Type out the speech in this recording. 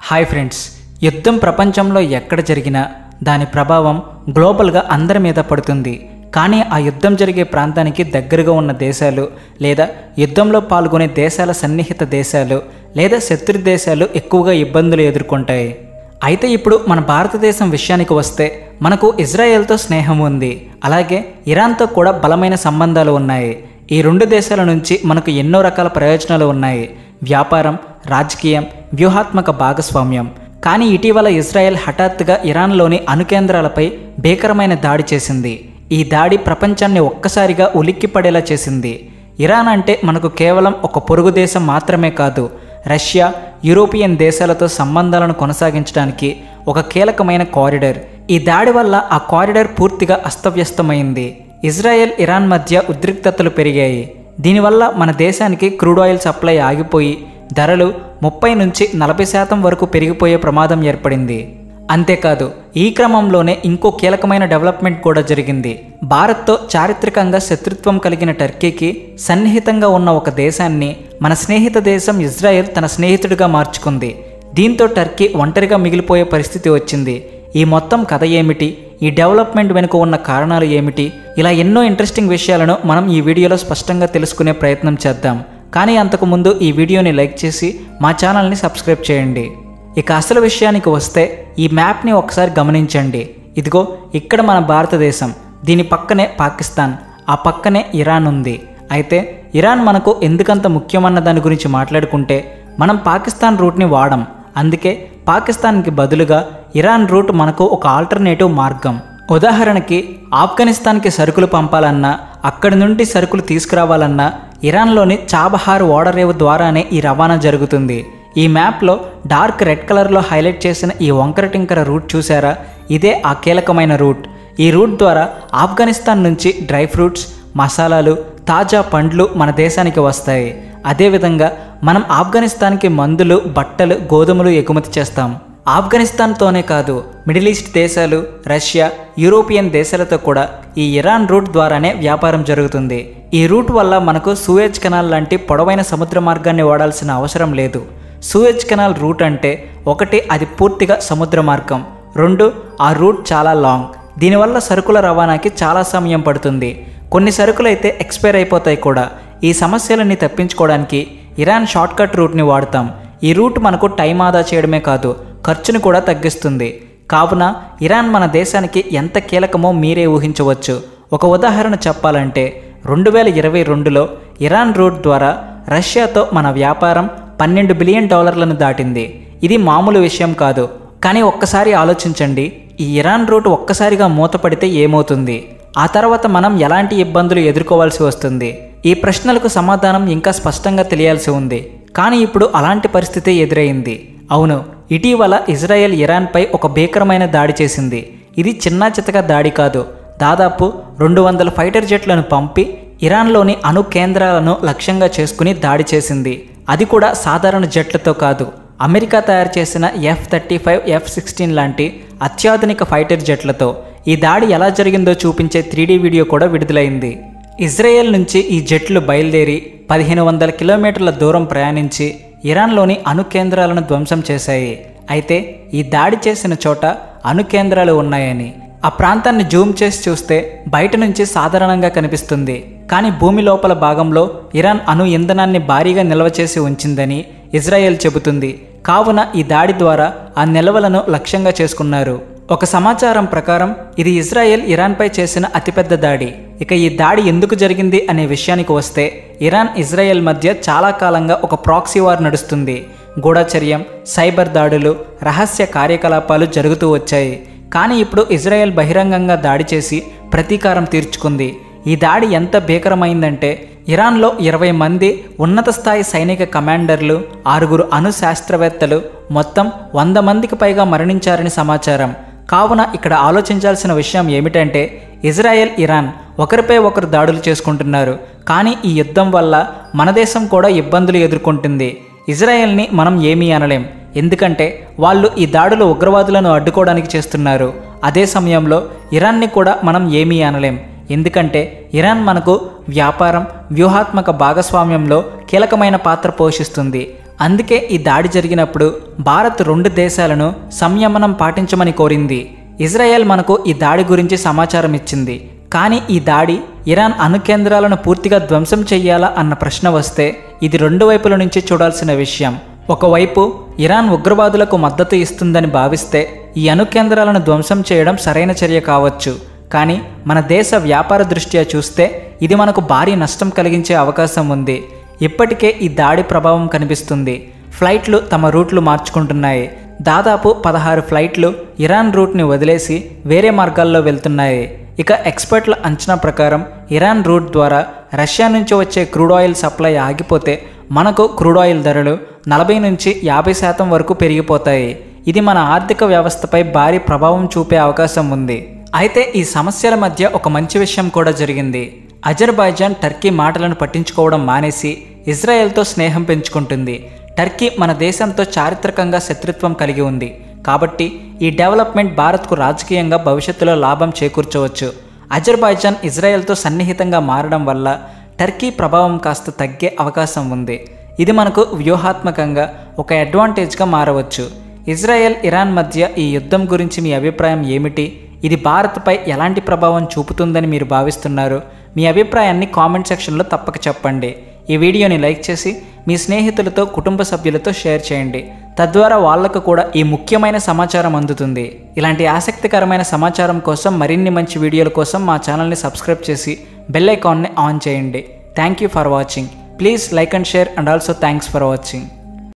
Hi friends, యుద్ధం ప్రపంచంలో ఎక్కడ జరిగినా దాని ప్రభావం గ్లోబల్గా అందరి మీద పడుతుంది. కానీ ఆ యుద్ధం జరిగే ప్రాంతానికి దగ్గరగా ఉన్న దేశాలు లేదా యుద్ధంలో పాల్గొనే దేశాల సన్నిహిత దేశాలు లేదా శత్రు దేశాలు ఎక్కువగా ఇబ్బందులు ఎదుర్కొంటాయి. అయితే ఇప్పుడు మన భారతదేశం విషయానికి వస్తే మనకు ఇజ్రాయెల్తో స్నేహం ఉంది, అలాగే ఇరాన్తో కూడా బలమైన సంబంధాలు ఉన్నాయి. ఈ రెండు దేశాల నుంచి మనకు ఎన్నో రకాల ప్రయోజనాలు ఉన్నాయి: వ్యాపారం, రాజకీయం, వ్యూహాత్మక భాగస్వామ్యం. కానీ ఇటీవల ఇజ్రాయెల్ హఠాత్తుగా ఇరాన్లోని అణుకేంద్రాలపై భీకరమైన దాడి చేసింది. ఈ దాడి ప్రపంచాన్ని ఒక్కసారిగా ఉలిక్కిపడేలా చేసింది. ఇరాన్ అంటే మనకు కేవలం ఒక పొరుగు దేశం మాత్రమే కాదు, రష్యా, యూరోపియన్ దేశాలతో సంబంధాలను కొనసాగించడానికి ఒక కీలకమైన కారిడార్. ఈ దాడి వల్ల ఆ కారిడార్ పూర్తిగా అస్తవ్యస్తమైంది. ఇజ్రాయెల్, ఇరాన్ మధ్య ఉద్రిక్తతలు పెరిగాయి. దీనివల్ల మన దేశానికి క్రూడ్ ఆయిల్ సప్లై ఆగిపోయి ధరలు 30 నుంచి 40% వరకు పెరిగిపోయే ప్రమాదం ఏర్పడింది. అంతేకాదు, ఈ క్రమంలోనే ఇంకో కీలకమైన డెవలప్మెంట్ కూడా జరిగింది. భారత్తో చారిత్రకంగా శత్రుత్వం కలిగిన టర్కీకి సన్నిహితంగా ఉన్న ఒక దేశాన్ని మన స్నేహిత దేశం ఇజ్రాయెల్ తన స్నేహితుడిగా మార్చుకుంది. దీంతో టర్కీ ఒంటరిగా మిగిలిపోయే పరిస్థితి వచ్చింది. ఈ మొత్తం కథ ఏమిటి, ఈ డెవలప్మెంట్ వెనుక ఉన్న కారణాలు ఏమిటి, ఇలా ఎన్నో ఇంట్రెస్టింగ్ విషయాలను మనం ఈ వీడియోలో స్పష్టంగా తెలుసుకునే ప్రయత్నం చేద్దాం. కానీ అంతకుముందు ఈ వీడియోని లైక్ చేసి మా ఛానల్ని సబ్స్క్రైబ్ చేయండి. ఇక అసలు విషయానికి వస్తే ఈ మ్యాప్ని ఒకసారి గమనించండి. ఇదిగో ఇక్కడ మన భారతదేశం, దీని పక్కనే పాకిస్తాన్, ఆ పక్కనే ఇరాన్ ఉంది. అయితే ఇరాన్ మనకు ఎందుకంత ముఖ్యమన్న దాని గురించి మాట్లాడుకుంటే మనం పాకిస్తాన్ రూట్ని వాడం. అందుకే పాకిస్తాన్కి బదులుగా ఇరాన్ రూట్ మనకు ఒక ఆల్టర్నేటివ్ మార్గం. ఉదాహరణకి ఆఫ్ఘనిస్తాన్కి సరుకులు పంపాలన్నా, అక్కడి నుండి సరుకులు తీసుకురావాలన్నా ఇరాన్లోని చాబహార్ ఓడరేవు ద్వారానే ఈ రవాణా జరుగుతుంది. ఈ మ్యాప్లో డార్క్ రెడ్ కలర్లో హైలైట్ చేసిన ఈ వంకర టింకర రూట్ చూసారా? ఇదే ఆ కీలకమైన రూట్. ఈ రూట్ ద్వారా ఆఫ్ఘనిస్తాన్ నుంచి డ్రై ఫ్రూట్స్, మసాలాలు, తాజా పండ్లు మన దేశానికి వస్తాయి. అదేవిధంగా మనం ఆఫ్ఘనిస్తాన్కి మందులు, బట్టలు, గోధుమలు ఎగుమతి చేస్తాం. ఆఫ్ఘనిస్తాన్తోనే కాదు, మిడిల్ ఈస్ట్ దేశాలు, రష్యా, యూరోపియన్ దేశాలతో కూడా ఈ ఇరాన్ రూట్ ద్వారానే వ్యాపారం జరుగుతుంది. ఈ రూట్ వల్ల మనకు సూయజ్ కెనాల్ లాంటి పొడవైన సముద్ర మార్గాన్ని వాడాల్సిన అవసరం లేదు. సూయజ్ కెనాల్ రూట్ అంటే ఒకటి, అది పూర్తిగా సముద్ర మార్గం. 2, ఆ రూట్ చాలా లాంగ్. దీనివల్ల సరుకుల రవాణాకి చాలా సమయం పడుతుంది. కొన్ని సరుకులు అయితే ఎక్స్పైర్ అయిపోతాయి కూడా. ఈ సమస్యలన్నీ తప్పించుకోవడానికి ఇరాన్ షార్ట్కట్ రూట్ని వాడతాం. ఈ రూట్ మనకు టైం ఆదా చేయడమే కాదు, ఖర్చును కూడా తగ్గిస్తుంది. కావున ఇరాన్ మన దేశానికి ఎంత కీలకమో మీరే ఊహించవచ్చు. ఒక ఉదాహరణ చెప్పాలంటే 2022లో ఇరాన్ రూట్ ద్వారా రష్యాతో మన వ్యాపారం $12 బిలియన్ దాటింది. ఇది మామూలు విషయం కాదు. కానీ ఒక్కసారి ఆలోచించండి, ఈ ఇరాన్ రూట్ ఒక్కసారిగా మూతపడితే ఏమవుతుంది? ఆ తర్వాత మనం ఎలాంటి ఇబ్బందులు ఎదుర్కోవాల్సి వస్తుంది? ఈ ప్రశ్నలకు సమాధానం ఇంకా స్పష్టంగా తెలియాల్సి ఉంది. కానీ ఇప్పుడు అలాంటి పరిస్థితి ఎదురైంది. అవును, ఇటీవల ఇజ్రాయెల్ ఇరాన్పై ఒక భీకరమైన దాడి చేసింది. ఇది చిన్నా చితక దాడి కాదు. దాదాపు 200 ఫైటర్ జెట్లను పంపి ఇరాన్లోని అణు కేంద్రాలను లక్ష్యంగా చేసుకుని దాడి చేసింది. అది కూడా సాధారణ జెట్లతో కాదు, అమెరికా తయారు చేసిన F-35, F-16 లాంటి అత్యాధునిక ఫైటర్ జెట్లతో. ఈ దాడి ఎలా జరిగిందో చూపించే 3D వీడియో కూడా విడుదలైంది. ఇజ్రాయెల్ నుంచి ఈ జెట్లు బయలుదేరి 1500 కిలోమీటర్ల దూరం ప్రయాణించి ఇరాన్లోని అణు కేంద్రాలను ధ్వంసం చేశాయి. అయితే ఈ దాడి చేసిన చోట అణు కేంద్రాలు ఉన్నాయని ఆ ప్రాంతాన్ని జూమ్ చేసి చూస్తే బయట నుంచి సాధారణంగా కనిపిస్తుంది. కానీ భూమి లోపల భాగంలో ఇరాన్ అణు ఇంధనాన్ని భారీగా నిల్వ చేసి ఉంచిందని ఇజ్రాయెల్ చెబుతుంది. కావున ఈ దాడి ద్వారా ఆ నిల్వలను లక్ష్యంగా చేసుకున్నారు. ఒక సమాచారం ప్రకారం ఇది ఇజ్రాయెల్ ఇరాన్పై చేసిన అతిపెద్ద దాడి. ఇక ఈ దాడి ఎందుకు జరిగింది అనే విషయానికి వస్తే ఇరాన్, ఇజ్రాయెల్ మధ్య చాలా కాలంగా ఒక ప్రాక్సీ వార్ నడుస్తుంది. గూఢచర్యం, సైబర్ దాడులు, రహస్య కార్యకలాపాలు జరుగుతూ వచ్చాయి. కానీ ఇప్పుడు ఇజ్రాయెల్ బహిరంగంగా దాడి చేసి ప్రతీకారం తీర్చుకుంది. ఈ దాడి ఎంత భీకరమైందంటే ఇరాన్లో 20 మంది ఉన్నత స్థాయి సైనిక కమాండర్లు, 6 అణు శాస్త్రవేత్తలు, మొత్తం 100 మందికి పైగా మరణించారని సమాచారం. కావున ఇక్కడ ఆలోచించాల్సిన విషయం ఏమిటంటే ఇజ్రాయెల్, ఇరాన్ ఒకరిపై ఒకరు దాడులు చేసుకుంటున్నారు. కానీ ఈ యుద్ధం వల్ల మన దేశం కూడా ఇబ్బందులు ఎదుర్కొంటుంది. ఇజ్రాయెల్ని మనం ఏమీ అనలేం, ఎందుకంటే వాళ్ళు ఈ దాడులు ఉగ్రవాదులను అడ్డుకోవడానికి చేస్తున్నారు. అదే సమయంలో ఇరాన్ని కూడా మనం ఏమీ అనలేం, ఎందుకంటే ఇరాన్ మనకు వ్యాపారం, వ్యూహాత్మక భాగస్వామ్యంలో కీలకమైన పాత్ర పోషిస్తుంది. అందుకే ఈ దాడి జరిగినప్పుడు భారత్ 2 దేశాలను సంయమనం పాటించమని కోరింది. ఇజ్రాయెల్ మనకు ఈ దాడి గురించి సమాచారం ఇచ్చింది. కానీ ఈ దాడి ఇరాన్ అణు కేంద్రాలను పూర్తిగా ధ్వంసం చెయ్యాలా అన్న ప్రశ్న వస్తే ఇది 2 వైపుల నుంచి చూడాల్సిన విషయం. ఒకవైపు ఇరాన్ ఉగ్రవాదులకు మద్దతు ఇస్తుందని భావిస్తే ఈ అణు కేంద్రాలను ధ్వంసం చేయడం సరైన చర్య కావచ్చు. కానీ మన దేశ వ్యాపార దృష్ట్యా చూస్తే ఇది మనకు భారీ నష్టం కలిగించే అవకాశం ఉంది. ఇప్పటికే ఈ దాడి ప్రభావం కనిపిస్తుంది. ఫ్లైట్లు తమ రూట్లు మార్చుకుంటున్నాయి. దాదాపు 16 ఫ్లైట్లు ఇరాన్ రూట్ని వదిలేసి వేరే మార్గాల్లో వెళ్తున్నాయి. ఇక ఎక్స్పర్ట్ల అంచనా ప్రకారం ఇరాన్ రూట్ ద్వారా రష్యా నుంచి వచ్చే క్రూడ్ ఆయిల్ సప్లై ఆగిపోతే మనకు క్రూడ్ ఆయిల్ ధరలు 40 నుంచి 50% వరకు పెరిగిపోతాయి. ఇది మన ఆర్థిక వ్యవస్థపై భారీ ప్రభావం చూపే అవకాశం ఉంది. అయితే ఈ సమస్యల మధ్య ఒక మంచి విషయం కూడా జరిగింది. అజర్బైజాన్ టర్కీ మాటలను పట్టించుకోవడం మానేసి ఇజ్రాయెల్తో స్నేహం పెంచుకుంటుంది. టర్కీ మన దేశంతో చారిత్రకంగా శత్రుత్వం కలిగి ఉంది. కాబట్టి ఈ డెవలప్మెంట్ భారత్కు రాజకీయంగా భవిష్యత్తులో లాభం చేకూర్చవచ్చు. అజర్బైజాన్ ఇజ్రాయెల్తో సన్నిహితంగా మారడం వల్ల టర్కీ ప్రభావం కాస్త తగ్గే అవకాశం ఉంది. ఇది మనకు వ్యూహాత్మకంగా ఒక అడ్వాంటేజ్గా మారవచ్చు. ఇజ్రాయెల్ ఇరాన్ మధ్య ఈ యుద్ధం గురించి మీ అభిప్రాయం ఏమిటి? ఇది భారత్పై ఎలాంటి ప్రభావం చూపుతుందని మీరు భావిస్తున్నారు? మీ అభిప్రాయాన్ని కామెంట్ సెక్షన్లో తప్పక చెప్పండి. ఈ వీడియోని లైక్ చేసి మీ స్నేహితులతో కుటుంబ సభ్యులతో షేర్ చేయండి. తద్వారా వాళ్లకు కూడా ఈ ముఖ్యమైన సమాచారం అందుతుంది. ఇలాంటి ఆసక్తికరమైన సమాచారం కోసం మరిన్ని మంచి వీడియోల కోసం మా ఛానల్ని సబ్స్క్రైబ్ చేసి బెల్ ఐకాన్ని ఆన్ చేయండి. Thank you for watching. Please like and share and also thanks for watching.